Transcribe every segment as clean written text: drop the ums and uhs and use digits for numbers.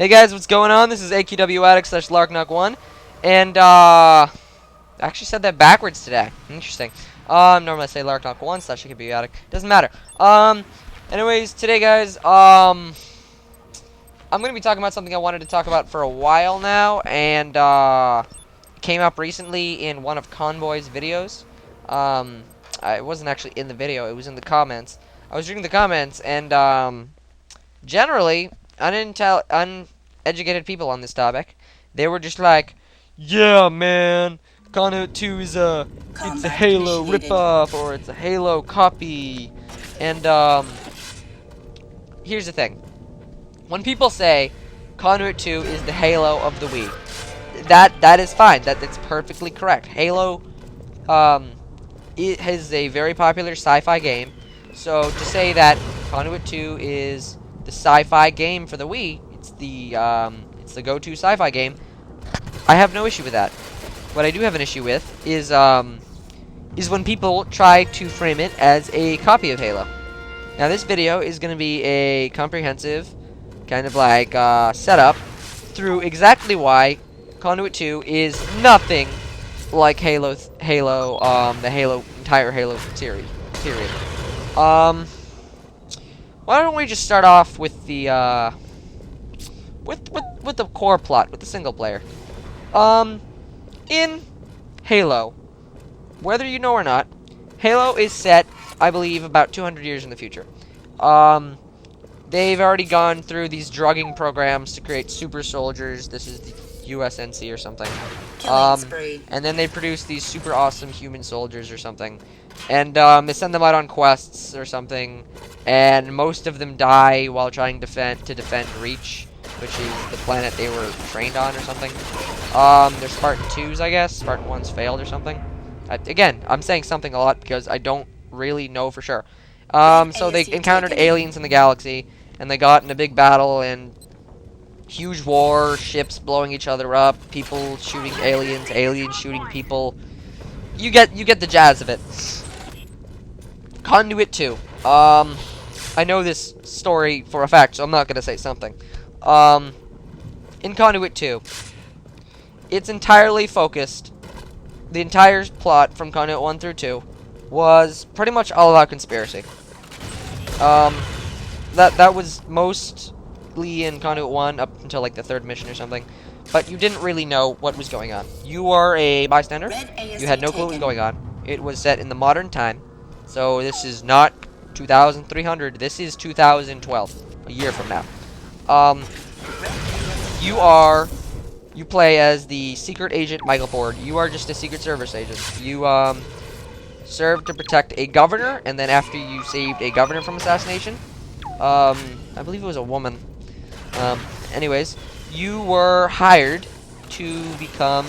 Hey guys, what's going on? This is AQW Addict / Larknok1, and I actually said that backwards today. Interesting. Normally I say Larknok1 / AQW Addict. Doesn't matter. Anyways, today guys, I'm gonna be talking about something I wanted to talk about for a while now, and it came up recently in one of Convoy's videos. I wasn't actually in the video; it was in the comments. I was reading the comments, and generally, uneducated people on this topic, they were just like, yeah, man, Conduit 2 is it's a Halo ripoff, or it's a Halo copy. And, here's the thing. When people say Conduit 2 is the Halo of the Wii, that is fine. That's perfectly correct. Halo, it is a very popular sci-fi game. So to say that Conduit 2 is the sci-fi game for the Wii, it's the go-to sci-fi game, I have no issue with that. What I do have an issue with is when people try to frame it as a copy of Halo. Now this video is going to be a comprehensive kind of like setup through exactly why Conduit 2 is nothing like the entire Halo series. Period. Why don't we just start off with the with the core plot, with the single player. In Halo, whether you know or not, Halo is set, I believe, about 200 years in the future. They've already gone through these drugging programs to create super soldiers. This is the USNC or something. And then they produce these super awesome human soldiers or something. And they send them out on quests or something. And most of them die while trying to defend Reach, which is the planet they were trained on or something. They're Spartan 2s, I guess. Spartan 1s failed or something. Again, I'm saying something a lot because I don't really know for sure. So they encountered aliens in the galaxy, and they got in a big battle, and huge war, ships blowing each other up, people shooting aliens, aliens shooting people. You get the jazz of it. Conduit 2. I know this story for a fact, so I'm not gonna say something. In Conduit 2, it's entirely focused. The entire plot from Conduit 1 through 2 was pretty much all about conspiracy. That was mostly in Conduit 1 up until like the 3rd mission or something. But you didn't really know what was going on. You were a bystander. You had no clue what was going on. It was set in the modern time. So this is not 2300. This is 2012, a year from now. You play as the secret agent Michael Ford. You are just a Secret Service agent. You served to protect a governor, and then after you saved a governor from assassination, I believe it was a woman. Anyways, you were hired to become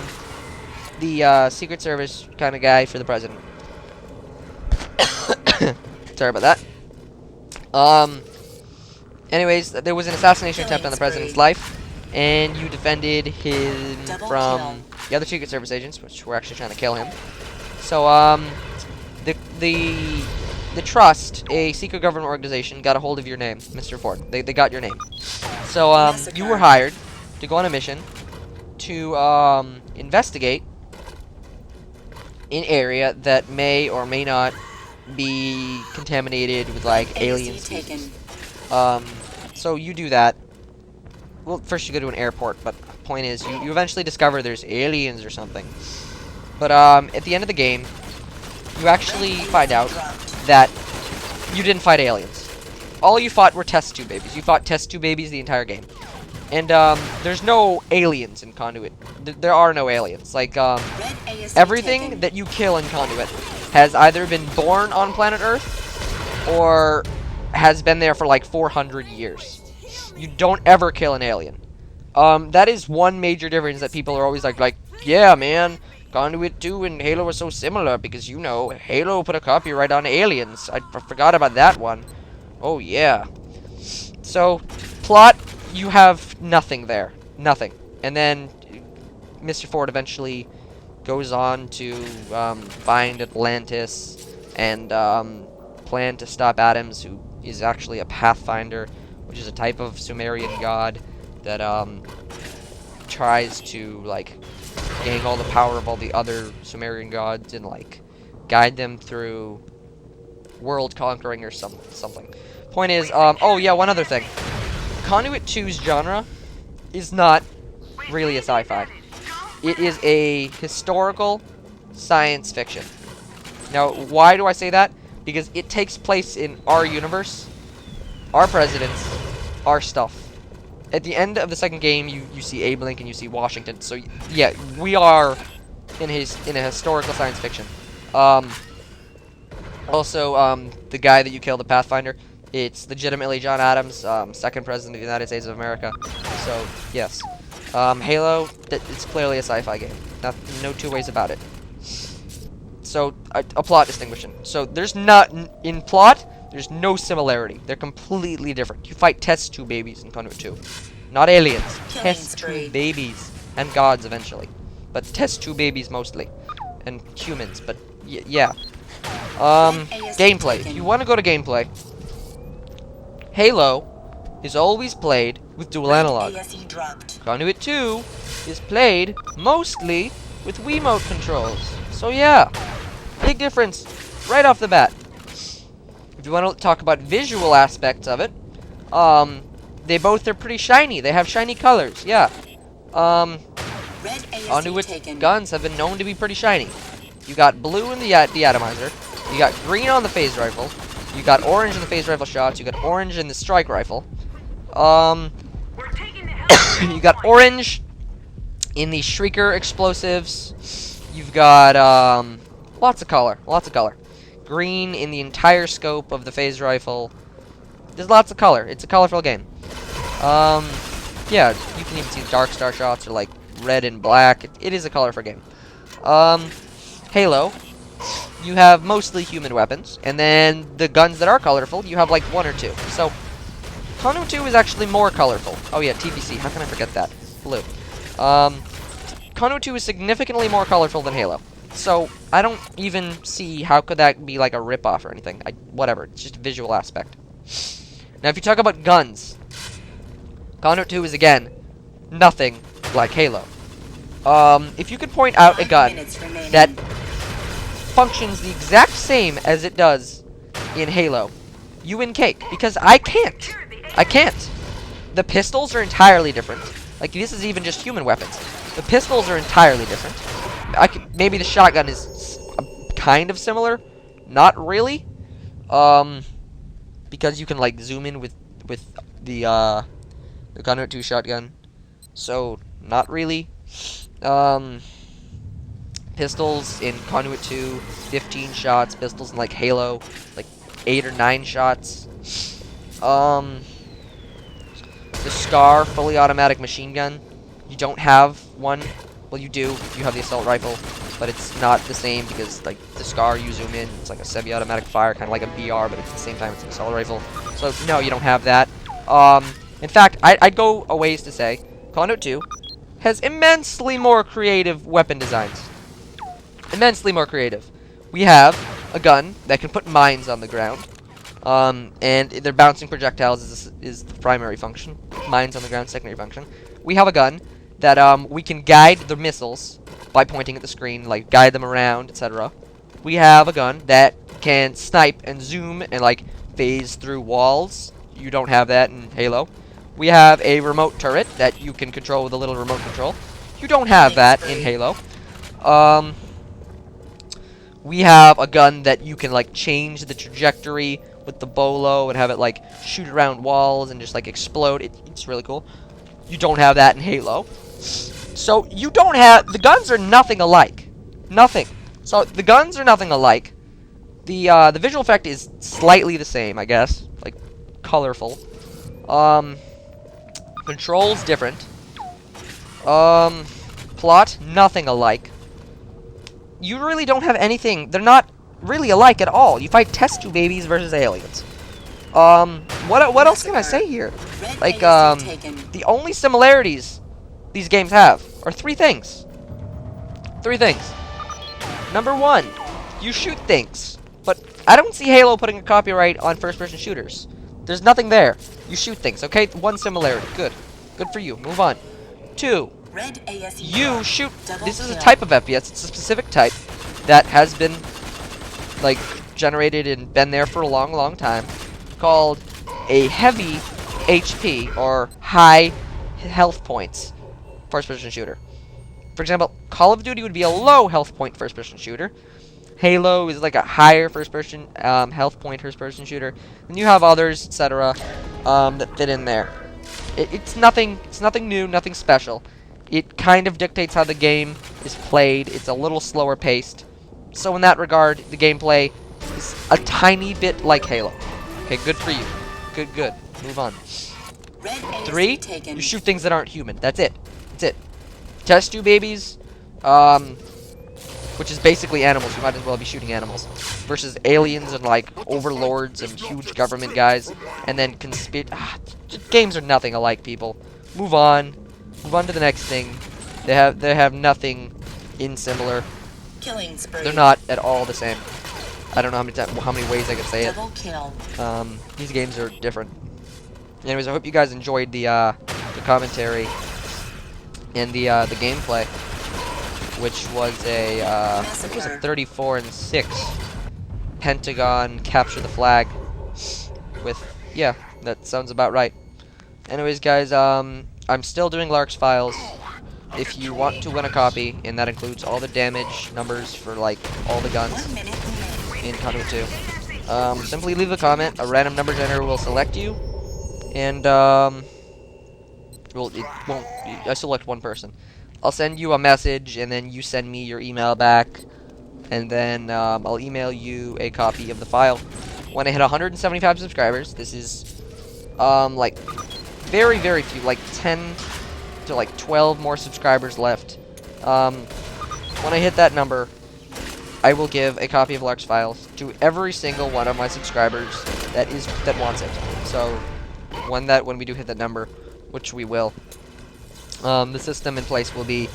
the Secret Service kind of guy for the president. Sorry about that. Anyways, there was an assassination attempt on the president's life, and you defended him from the other Secret Service agents, which were actually trying to kill him. So, the Trust, a secret government organization, got a hold of your name, Mr. Ford. They got your name. So, you were hired to go on a mission to, investigate an area that may or may not be contaminated with, like, alien species. So you do that. Well, first you go to an airport, but the point is, you eventually discover there's aliens or something. But, at the end of the game, you actually find out that you didn't fight aliens. All you fought were test tube babies. You fought test tube babies the entire game. And, there's no aliens in Conduit. There are no aliens. Like, everything that you kill in Conduit has either been born on planet Earth, or has been there for like 400 years. You don't ever kill an alien. That is one major difference that people are always like, yeah, man, Conduit 2 and Halo are so similar because, you know, Halo put a copyright on aliens. I forgot about that one. Oh, yeah. So, plot, you have nothing there. Nothing. And then Mr. Ford eventually goes on to find Atlantis and plan to stop Adams, who is actually a Pathfinder, which is a type of Sumerian god. that tries to like gain all the power of all the other Sumerian gods and like guide them through world conquering or something. Point is, oh yeah, one other thing. Conduit 2's genre is not really a sci-fi. It is a historical science fiction. Now, why do I say that? Because it takes place in our universe, our presidents, our stuff. At the end of the second game, you see Abe Lincoln, you see Washington. So yeah, we are in a historical science fiction. Also, the guy that you killed, the Pathfinder, it's legitimately John Adams, second president of the United States of America. So yes, Halo, it's clearly a sci-fi game. No two ways about it. So a plot distinction. So there's not in plot. There's no similarity. They're completely different. You fight test tube babies in Conduit 2. Not aliens. Test tube babies. And gods eventually. But test tube babies mostly. And humans. But yeah. Gameplay. If you want to go to gameplay, Halo is always played with dual analog. Conduit 2 is played mostly with Wiimote controls. So yeah. Big difference right off the bat. If you want to talk about visual aspects of it, they both are pretty shiny. They have shiny colors, yeah. Conduit guns have been known to be pretty shiny. You got blue in the atomizer. You got green on the phase rifle. You got orange in the phase rifle shots. You got orange in the strike rifle. You got orange in the shrieker explosives. You've got lots of color. Green in the entire scope of the phase rifle. There's lots of color. It's a colorful game. Yeah, you can even see dark star shots or like red and black. It is a colorful game. Halo, you have mostly human weapons, and then the guns that are colorful, you have like one or two. So Conduit 2 is actually more colorful. Oh yeah, TBC. How can I forget that? Blue. Conduit 2 is significantly more colorful than Halo. So, I don't even see how could that be like a ripoff or anything. Whatever, it's just a visual aspect. Now, if you talk about guns, Conduit 2 is, again, nothing like Halo. If you could point out a gun that functions the exact same as it does in Halo, you win cake. Because I can't. The pistols are entirely different. Like, this is even just human weapons. The pistols are entirely different. Maybe the shotgun is kind of similar, not really, because you can like zoom in with the Conduit 2 shotgun, so not really. Pistols in Conduit 2, 15 shots. Pistols in like Halo, like 8 or 9 shots. The Scar fully automatic machine gun. You don't have one. Well, you do. You have the assault rifle, but it's not the same because, like, the Scar, you zoom in. It's like a semi-automatic fire, kind of like a BR, but at the same time, it's an assault rifle. So, no, you don't have that. In fact, I'd go a ways to say Conduit 2 has immensely more creative weapon designs. Immensely more creative. We have a gun that can put mines on the ground, and their bouncing projectiles is the primary function. Mines on the ground, secondary function. We have a gun that we can guide the missiles by pointing at the screen, like guide them around, etc. We have a gun that can snipe and zoom and like phase through walls. You don't have that in Halo. We have a remote turret that you can control with a little remote control. You don't have that in Halo. We have a gun that you can like change the trajectory with the bolo and have it like shoot around walls and just like explode. It's really cool. You don't have that in Halo. So you don't have... The guns are nothing alike. Nothing. So the guns are nothing alike. The visual effect is slightly the same, I guess. Like, colorful. Controls different. Plot, nothing alike. You really don't have anything. They're not really alike at all. You fight test tube babies versus aliens. What else can I say here? Like, the only similarities these games have are 3 things. 3 things. Number 1, you shoot things. But I don't see Halo putting a copyright on first-person shooters. There's nothing there. You shoot things, okay? 1 similarity. Good. Good for you. Move on. 2. Red ASE You shoot. double This is a kill. type of FPS. It's a specific type that has been like generated and been there for a long, long time, called a heavy HP or high health points first-person shooter. For example, Call of Duty would be a low health point first-person shooter. Halo is like a higher first-person health point first-person shooter. And you have others, etc., that fit in there. It's nothing. It's nothing new. Nothing special. It kind of dictates how the game is played. It's a little slower paced. So in that regard, the gameplay is a tiny bit like Halo. Okay, good for you. Good, good. Move on. Red ASE 3, taken. you shoot things that aren't human. That's it. That's it. Test tube babies, which is basically animals. You might as well be shooting animals. Versus aliens and like overlords and huge government guys. And then games are nothing alike, people. Move on. Move on to the next thing. They have nothing in similar. Killing spree. They're not at all the same. I don't know how many ways I could say it. Double kill. These games are different. Anyways, I hope you guys enjoyed the commentary and the gameplay, which was I think it was a 34-6 Pentagon capture the flag. Yeah, that sounds about right. Anyways, guys, I'm still doing Lark's Files. If you want to win a copy, and that includes all the damage numbers for like all the guns 1 minute remaining. in Conduit 2, simply leave a comment. A random number generator will select you, and well, it won't. I select one person. I'll send you a message, and then you send me your email back, and then I'll email you a copy of the file. When I hit 175 subscribers, this is like very, very few, like 10 to like 12 more subscribers left. When I hit that number, I will give a copy of Lark's Files to every single one of my subscribers that wants it. So when we do hit that number, which we will, the system in place will be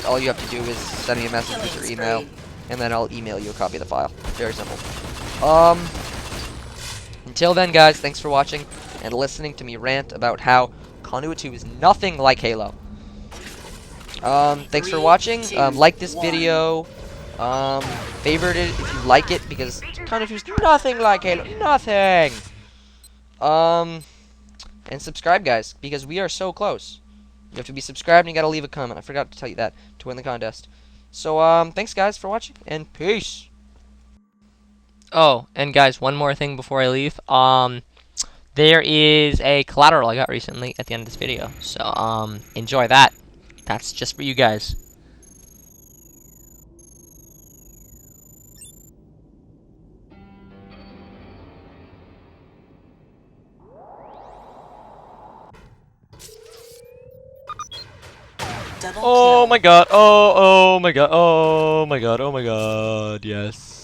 all you have to do is send me a message with your email, and then I'll email you a copy of the file. Very simple. Until then, guys, thanks for watching and listening to me rant about how Conduit 2 is nothing like Halo. Thanks for watching. Like this video. Favorite it if you like it, because Conduit 2 is nothing like Halo. Nothing. And subscribe, guys, because we are so close. You have to be subscribed and you gotta leave a comment. I forgot to tell you that to win the contest. So, thanks, guys, for watching, and peace. Oh, and guys, one more thing before I leave. There is a collateral I got recently at the end of this video. So, enjoy that. That's just for you guys. Double Oh kill. my god, oh my god, oh my god, oh my god, yes.